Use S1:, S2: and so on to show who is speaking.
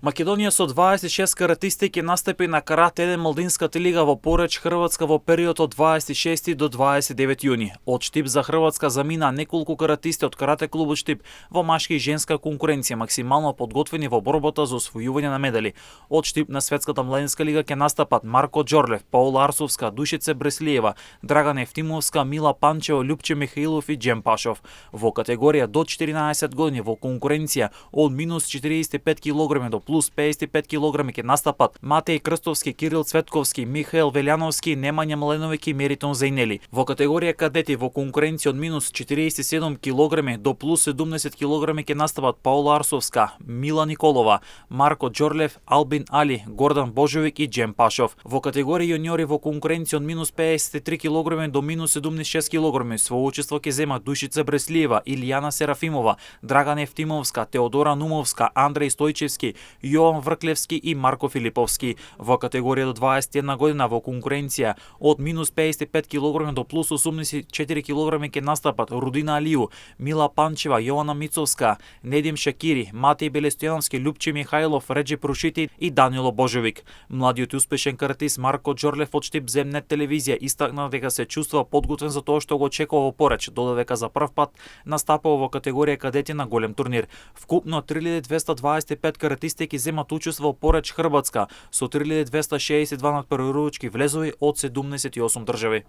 S1: Македонија со 26 каратисти ќе настапи на Карате 1 Малдинската лига во Пореч, Хрватска во период од 26 до 29 јуни. Од Штип за Хрватска замина неколку каратисти од карате клубот Штип во машки и женска конкуренција, максимално подготвени во борбата за освојување на медали. Од Штип на Светската младинска лига ќе настапат Марко Џорлев, Паула Арсовска, Душице Бреслиева, Драгана Евтимовска, Мила Панчева, Љупче Михаилов и Џем Пашов. Во категорија до 14 години во конкуренција од минус 45 кг до плюс 55 кг ќе настапат Матеј Крстовски, Кирил Цветковски, Михаел Велјановски, Немања Младеновиќ и Меритон Зајнели. Во категорија кадети во конкуренција од минус 47 кг до плюс 70 кг ќе настапат Паула Арсовска, Мила Николова, Марко Џорлев, Албин Али, Гордан Божовик и Џем Пашов. Во категорија јуниори во конкуренција од минус 53 кг до минус 76 кг со учество ќе земат Душица Бреслиева, Илијана Серафимова, Драгана Евтимовска, Теодора Нумовска, Андреј Стојчевски, Јован Врклевски и Марко Филиповски. Во категорија до 21 година во конкуренција од минус 55 кг до плюс 84 кг ќе настапат Рудина Алију, Мила Панчева, Јована Мицовска, Недим Шакири, Матеј Белестојановски, Љупче Михајлов, Реџи Прушити и Данило Божовик. Младиот и успешен каратист Марко Џорлев од Штип Земнет телевизија истакна дека се чувствува подготвен за тоа што го очекува во Пореч, додаде дека за прв пат настапува во категорија кадети на голем турнир. Вкупно 3225 каратисти ќе земат учество во Пореч, Хрватска, со 3262 надпреварувачки влезови од 78 држави.